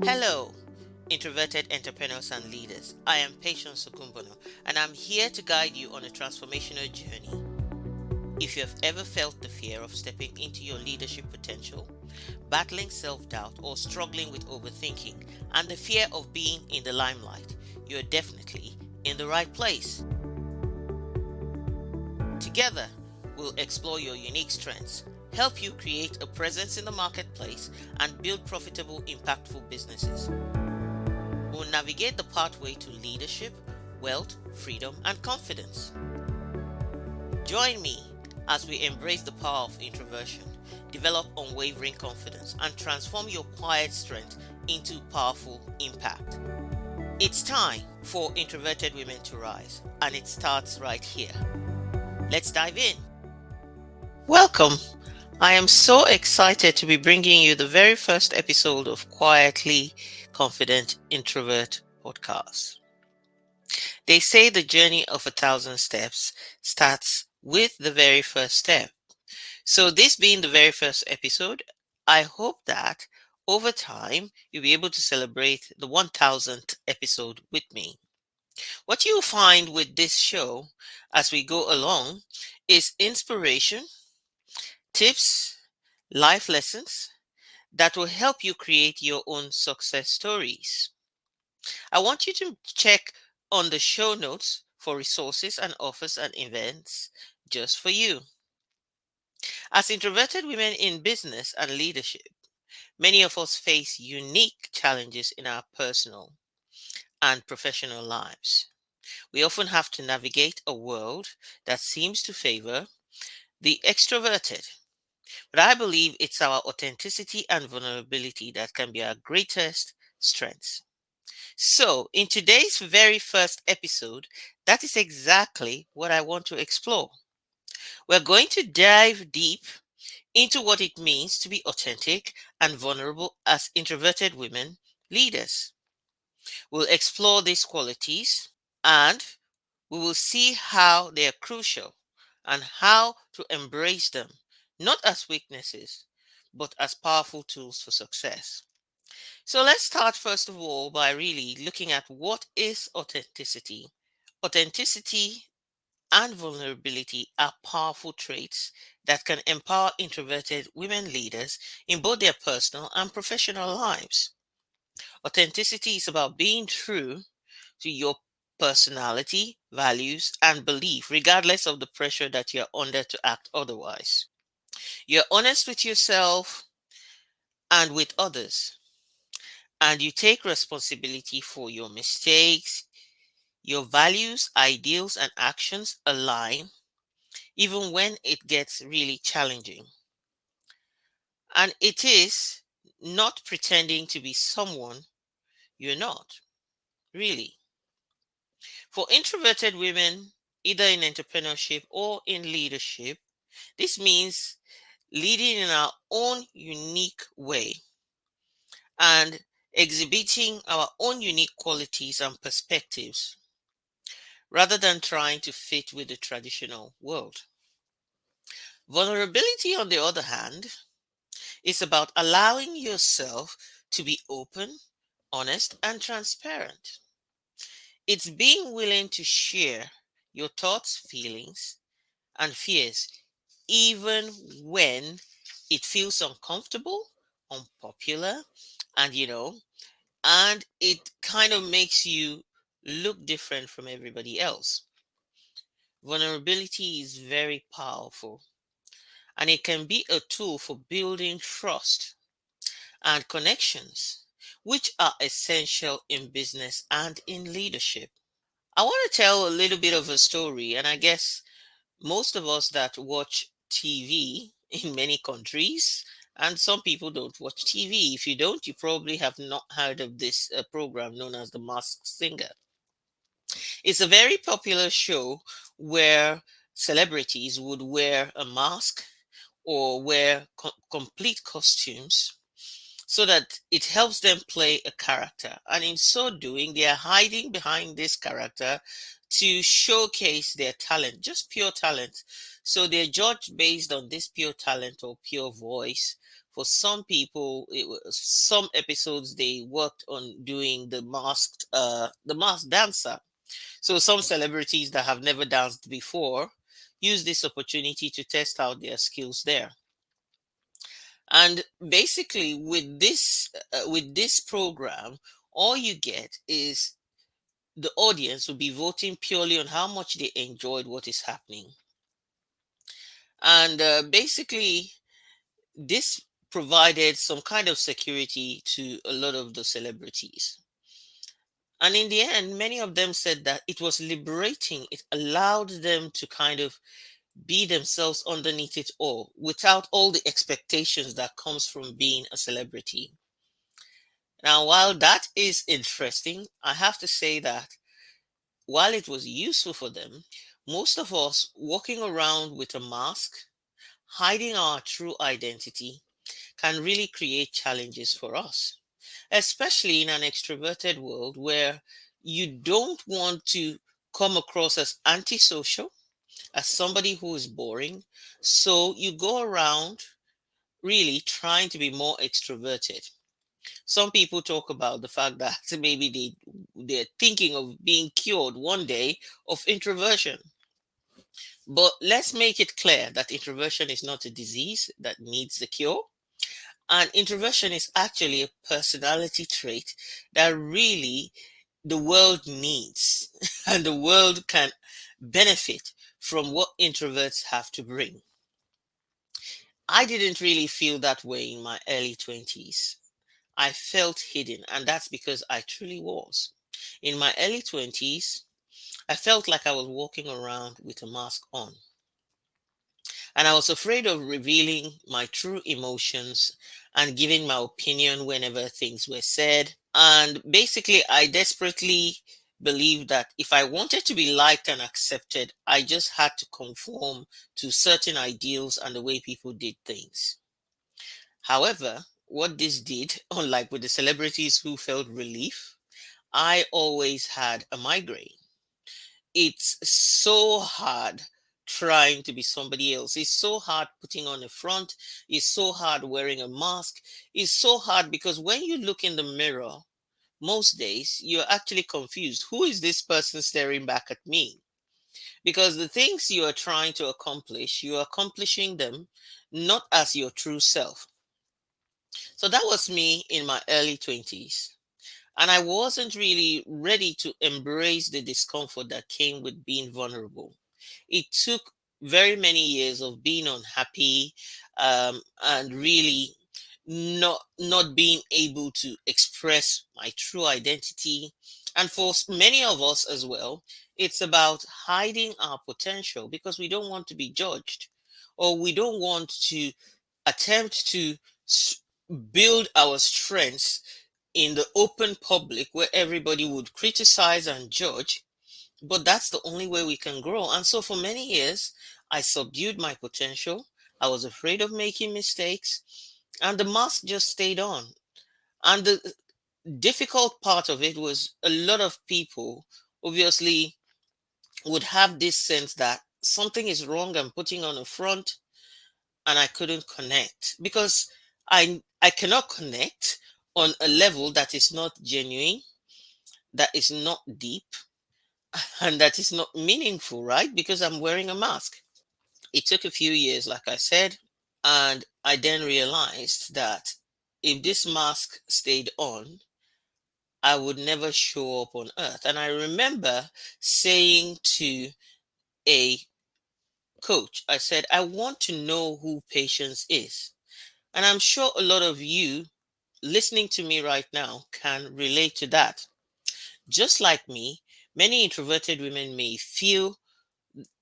Hello, introverted entrepreneurs and leaders. I am Patience Ogunbona, and I'm here to guide you on a transformational journey. If you have ever felt the fear of stepping into your leadership potential, battling self-doubt, or struggling with overthinking, and the fear of being in the limelight, you're definitely in the right place. Together, we'll explore your unique strengths, help you create a presence in the marketplace, and build profitable, impactful businesses. We'll navigate the pathway to leadership, wealth, freedom, and confidence. Join me as we embrace the power of introversion, develop unwavering confidence, and transform your quiet strength into powerful impact. It's time for introverted women to rise, and it starts right here. Let's dive in. Welcome. I am so excited to be bringing you the very first episode of Quietly Confident Introvert Podcast. They say the journey of 1,000 steps starts with the very first step. So this being the very first episode, I hope that over time you'll be able to celebrate the 1,000th episode with me. What you'll find with this show as we go along is inspiration, tips, life lessons that will help you create your own success stories. I want you to check on the show notes for resources and offers and events just for you. As introverted women in business and leadership, many of us face unique challenges in our personal and professional lives. We often have to navigate a world that seems to favor the extroverted. But I believe it's our authenticity and vulnerability that can be our greatest strengths. So, in today's very first episode, that is exactly what I want to explore. We're going to dive deep into what it means to be authentic and vulnerable as introverted women leaders. We'll explore these qualities and we will see how they are crucial and how to embrace them, not as weaknesses, but as powerful tools for success. So let's start first of all by really looking at what is authenticity. Authenticity and vulnerability are powerful traits that can empower introverted women leaders in both their personal and professional lives. Authenticity is about being true to your personality, values, and belief, regardless of the pressure that you're under to act otherwise. You're honest with yourself and with others, and you take responsibility for your mistakes. Your values, ideals, and actions align even when it gets really challenging. And it is not pretending to be someone you're not, really. For introverted women, either in entrepreneurship or in leadership, this means leading in our own unique way and exhibiting our own unique qualities and perspectives rather than trying to fit with the traditional world. Vulnerability, on the other hand, is about allowing yourself to be open, honest, and transparent. It's being willing to share your thoughts, feelings, and fears, even when it feels uncomfortable, unpopular, and and it kind of makes you look different from everybody else. Vulnerability is very powerful and it can be a tool for building trust and connections, which are essential in business and in leadership. I want to tell a little bit of a story, and I guess most of us that watch TV in many countries, and some people don't watch TV. If you don't, you probably have not heard of this program known as The Masked Singer. It's a very popular show where celebrities would wear a mask or wear complete costumes so that it helps them play a character. And in so doing, they are hiding behind this character to showcase their talent, just pure talent. So they're judged based on this pure talent or pure voice. For some people, it was some episodes they worked on doing the masked dancer. So some celebrities that have never danced before use this opportunity to test out their skills there. And basically, with this program, all you get is the audience will be voting purely on how much they enjoyed what is happening. And basically, this provided some kind of security to a lot of the celebrities. And in the end, many of them said that it was liberating. It allowed them to kind of be themselves underneath it all without all the expectations that comes from being a celebrity. Now, while that is interesting, I have to say that while it was useful for them, most of us walking around with a mask, hiding our true identity, can really create challenges for us, especially in an extroverted world where you don't want to come across as antisocial, as somebody who is boring. So you go around really trying to be more extroverted. Some people talk about the fact that maybe they're thinking of being cured one day of introversion. But let's make it clear that introversion is not a disease that needs a cure. And introversion is actually a personality trait that really the world needs, and the world can benefit from what introverts have to bring. I didn't really feel that way in my early 20s. I felt hidden, and that's because I truly was. In my early 20s, I felt like I was walking around with a mask on, and I was afraid of revealing my true emotions and giving my opinion whenever things were said. And basically, I desperately believed that if I wanted to be liked and accepted, I just had to conform to certain ideals and the way people did things. However, what this did, unlike with the celebrities who felt relief, I always had a migraine. It's so hard trying to be somebody else. It's so hard putting on a front. It's so hard wearing a mask. It's so hard because when you look in the mirror, most days you're actually confused. Who is this person staring back at me? Because the things you are trying to accomplish, you are accomplishing them not as your true self. So that was me in my early 20s. And I wasn't really ready to embrace the discomfort that came with being vulnerable. It took very many years of being unhappy, and really not being able to express my true identity. And for many of us as well, it's about hiding our potential because we don't want to be judged, or we don't want to attempt to s- build our strengths in the open public where everybody would criticize and judge. But that's the only way we can grow. And so for many years, I subdued my potential. I was afraid of making mistakes, and the mask just stayed on. And the difficult part of it was a lot of people obviously would have this sense that something is wrong. I'm putting on a front, and I couldn't connect because I cannot connect on a level that is not genuine, that is not deep, and that is not meaningful, right? Because I'm wearing a mask. It took a few years, like I said, and I then realized that if this mask stayed on, I would never show up on earth. And I remember saying to a coach, I said, I want to know who patience is. And I'm sure a lot of you listening to me right now can relate to that. Just like me, many introverted women may feel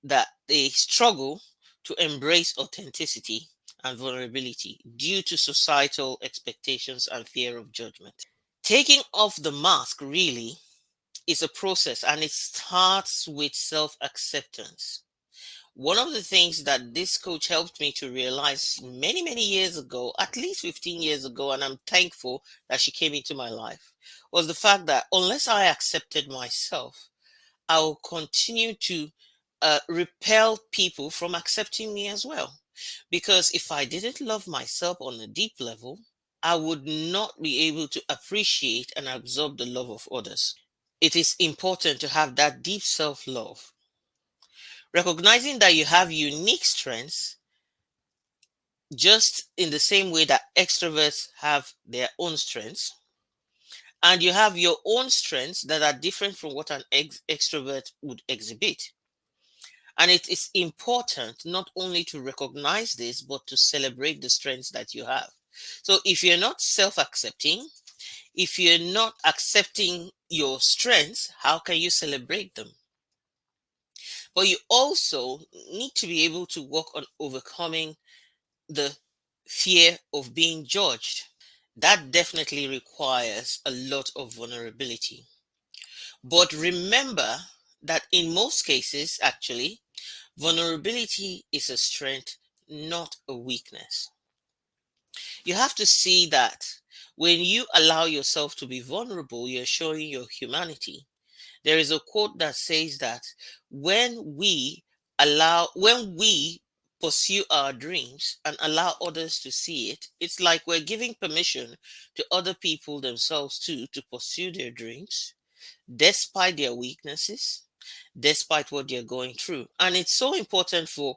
that they struggle to embrace authenticity and vulnerability due to societal expectations and fear of judgment. Taking off the mask really is a process, and it starts with self acceptance. One of the things that this coach helped me to realize many, many years ago, at least 15 years ago, and I'm thankful that she came into my life, was the fact that unless I accepted myself, I will continue to repel people from accepting me as well. Because if I didn't love myself on a deep level, I would not be able to appreciate and absorb the love of others. It is important to have that deep self love. Recognizing that you have unique strengths, just in the same way that extroverts have their own strengths, and you have your own strengths that are different from what an extrovert would exhibit. And it is important not only to recognize this, but to celebrate the strengths that you have. So if you're not self accepting, if you're not accepting your strengths, how can you celebrate them? But you also need to be able to work on overcoming the fear of being judged. That definitely requires a lot of vulnerability. But remember that in most cases, actually, vulnerability is a strength, not a weakness. You have to see that when you allow yourself to be vulnerable, you're showing your humanity. There is a quote that says that when we pursue our dreams and allow others to see it, it's like we're giving permission to other people themselves too to pursue their dreams despite their weaknesses, despite what they're going through. And it's so important for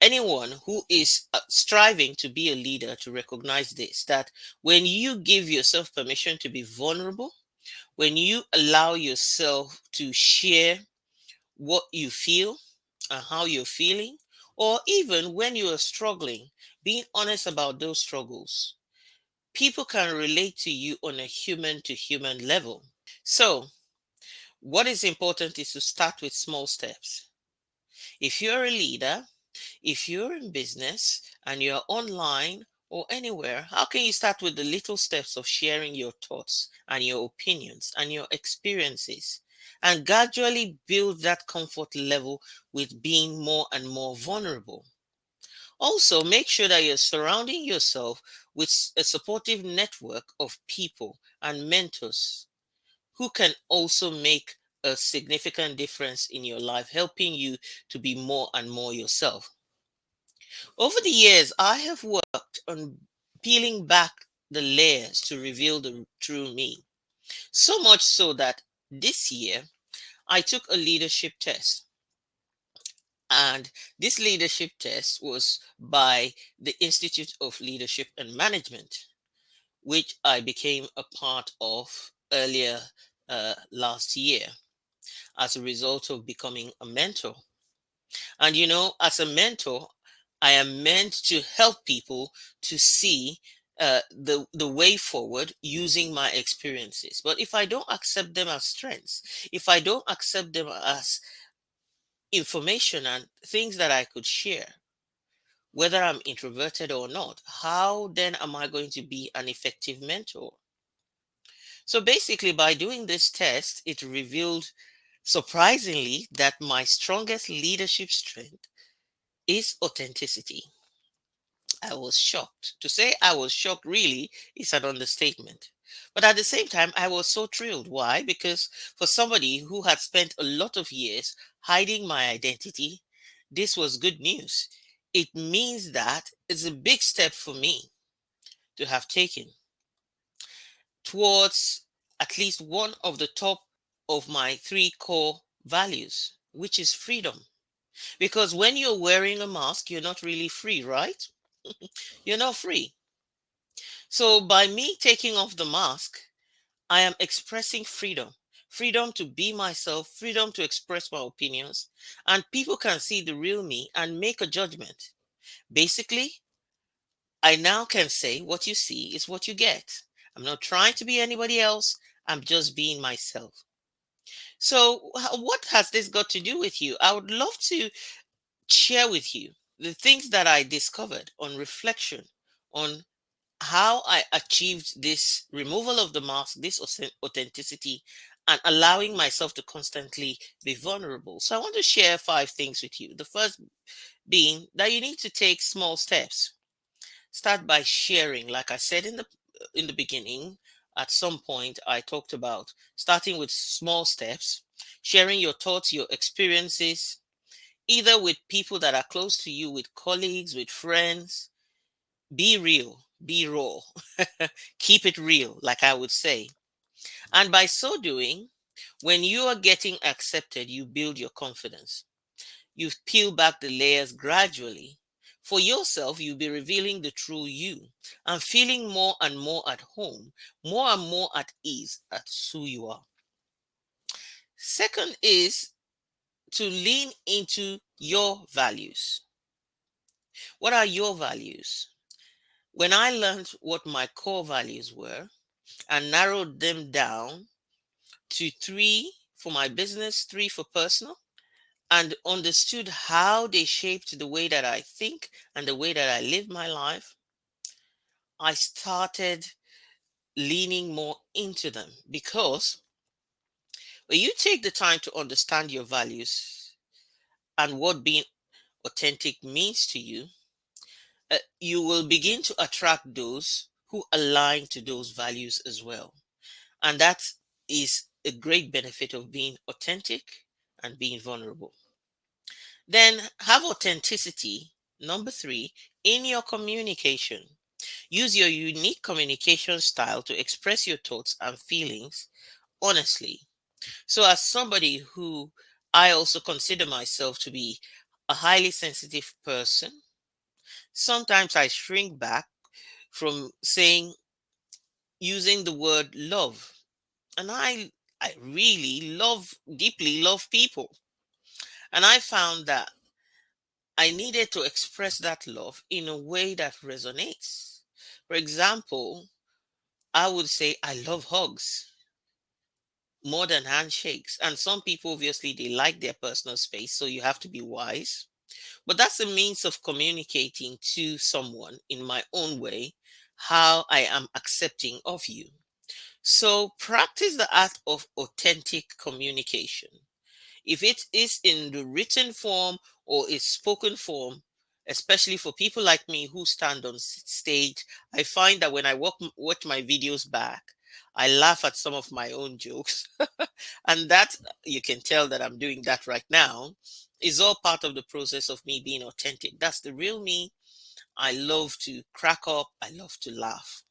anyone who is striving to be a leader to recognize this, that when you give yourself permission to be vulnerable, when you allow yourself to share what you feel and how you're feeling, or even when you are struggling, being honest about those struggles, people can relate to you on a human to human level. So, what is important is to start with small steps. If you're a leader, if you're in business and you're online or anywhere, how can you start with the little steps of sharing your thoughts and your opinions and your experiences and gradually build that comfort level with being more and more vulnerable? Also, make sure that you're surrounding yourself with a supportive network of people and mentors who can also make a significant difference in your life, helping you to be more and more yourself. Over the years, I have worked on peeling back the layers to reveal the true me. So much so that this year I took a leadership test. And this leadership test was by the Institute of Leadership and Management, which I became a part of earlier last year as a result of becoming a mentor. And as a mentor, I am meant to help people to see the way forward using my experiences. But if I don't accept them as strengths, if I don't accept them as information and things that I could share, whether I'm introverted or not, how then am I going to be an effective mentor? So basically, by doing this test, it revealed surprisingly that my strongest leadership strength is authenticity. I was shocked. To say I was shocked really is an understatement. But at the same time, I was so thrilled. Why? Because for somebody who had spent a lot of years hiding my identity, this was good news. It means that it's a big step for me to have taken towards at least one of the top of my three core values, which is freedom. Because when you're wearing a mask, you're not really free, right? You're not free. So by me taking off the mask, I am expressing freedom. Freedom to be myself, freedom to express my opinions, and people can see the real me and make a judgment. Basically, I now can say what you see is what you get. I'm not trying to be anybody else, I'm just being myself. So, what has this got to do with you? I would love to share with you the things that I discovered on reflection on how I achieved this removal of the mask, this authenticity, and allowing myself to constantly be vulnerable. So I want to share 5 things with you. The first being that you need to take small steps. Start by sharing. Like I said in the beginning, at some point I talked about starting with small steps sharing your thoughts, your experiences, either with people that are close to you, with colleagues, with friends. Be real, be raw, keep it real, like I would say. And by so doing, when you are getting accepted, you build your confidence. You peel back the layers gradually. For yourself, you'll be revealing the true you and feeling more and more at home, more and more at ease at who you are. Second is to lean into your values. What are your values? When I learned what my core values were and narrowed them down to three for my business, three for personal, and understood how they shaped the way that I think and the way that I live my life, I started leaning more into them because when you take the time to understand your values and what being authentic means to you, you will begin to attract those who align to those values as well. And that is a great benefit of being authentic and being vulnerable. Then have authenticity, number three, in your communication. Use your unique communication style to express your thoughts and feelings honestly. So, as somebody who I also consider myself to be a highly sensitive person, sometimes I shrink back from saying, using the word love. And I really deeply love people. And I found that I needed to express that love in a way that resonates. For example, I would say I love hugs more than handshakes. And some people, obviously, they like their personal space, so you have to be wise. But that's a means of communicating to someone in my own way how I am accepting of you. So practice the art of authentic communication. If it is in the written form or is spoken form, especially for people like me who stand on stage, I find that when I watch my videos back, I laugh at some of my own jokes. And that, you can tell that I'm doing that right now, is all part of the process of me being authentic. That's the real me. I love to crack up, I love to laugh.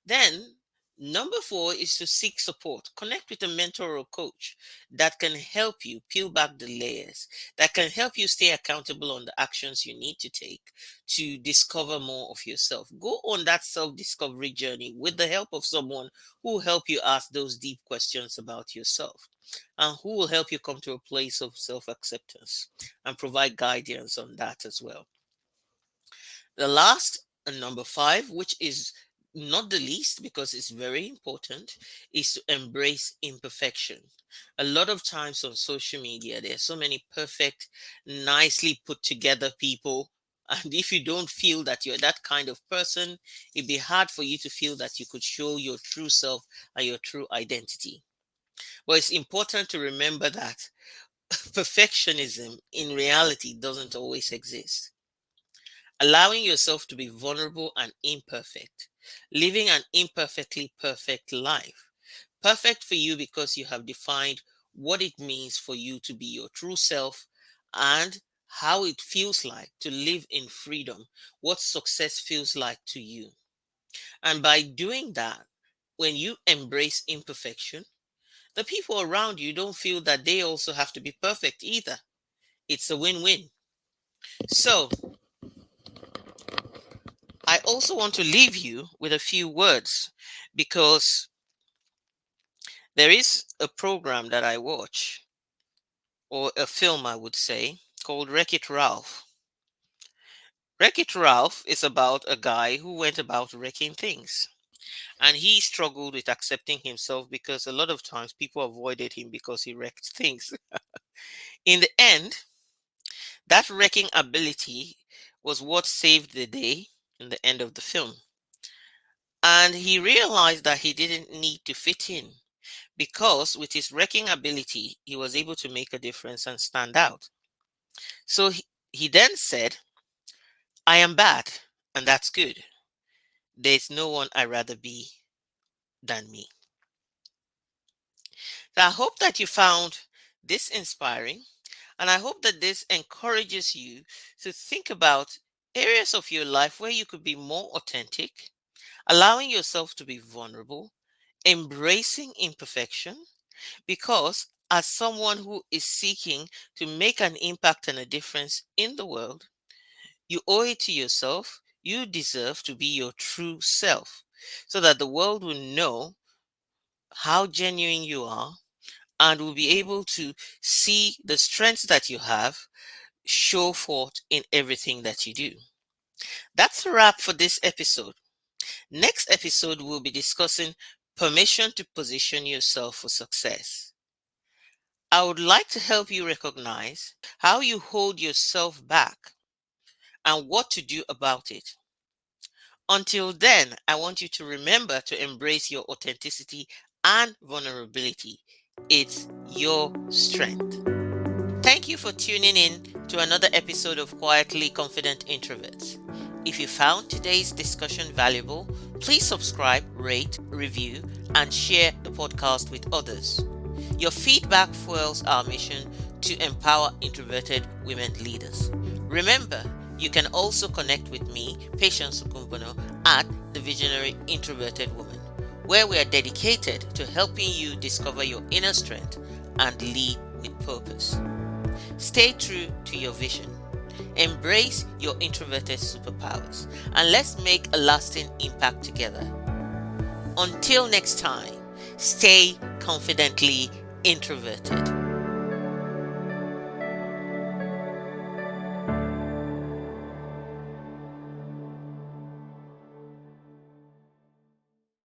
Then, number four is to seek support. Connect with a mentor or coach that can help you peel back the layers, that can help you stay accountable on the actions you need to take to discover more of yourself. Go on that self discovery journey with the help of someone who will help you ask those deep questions about yourself and who will help you come to a place of self acceptance and provide guidance on that as well. The last, number five, which is not the least because it's very important, is to embrace imperfection. A lot of times on social media, there's so many perfect, nicely put together people. And if you don't feel that you're that kind of person, it'd be hard for you to feel that you could show your true self and your true identity. But it's important to remember that perfectionism in reality doesn't always exist. Allowing yourself to be vulnerable and imperfect, living an imperfectly perfect life. Perfect for you because you have defined what it means for you to be your true self and how it feels like to live in freedom, what success feels like to you. And by doing that, when you embrace imperfection, the people around you don't feel that they also have to be perfect either. It's a win win. So, I also want to leave you with a few words because there is a program that I watch, or a film, I would say, called Wreck It Ralph. Wreck It Ralph is about a guy who went about wrecking things. And he struggled with accepting himself because a lot of times people avoided him because he wrecked things. In the end, that wrecking ability was what saved the day in the end of the film. And he realized that he didn't need to fit in because with his wrecking ability, he was able to make a difference and stand out. So he then said, I am bad, and that's good. There's no one I'd rather be than me. So I hope that you found this inspiring, and I hope that this encourages you to think about areas of your life where you could be more authentic, allowing yourself to be vulnerable, embracing imperfection, because as someone who is seeking to make an impact and a difference in the world, you owe it to yourself. You deserve to be your true self so that the world will know how genuine you are and will be able to see the strengths that you have show forth in everything that you do. That's a wrap for this episode. Next episode, we'll be discussing permission to position yourself for success. I would like to help you recognize how you hold yourself back and what to do about it. Until then, I want you to remember to embrace your authenticity and vulnerability. It's your strength. Thank you for tuning in to another episode of Quietly Confident Introverts. If you found today's discussion valuable, please subscribe, rate, review, and share the podcast with others. Your feedback fuels our mission to empower introverted women leaders. Remember, you can also connect with me, Patience Ogunbona, at The Visionary Introverted Woman, where we are dedicated to helping you discover your inner strength and lead with purpose. Stay true to your vision. Embrace your introverted superpowers, and let's make a lasting impact together. Until next time, stay confidently introverted.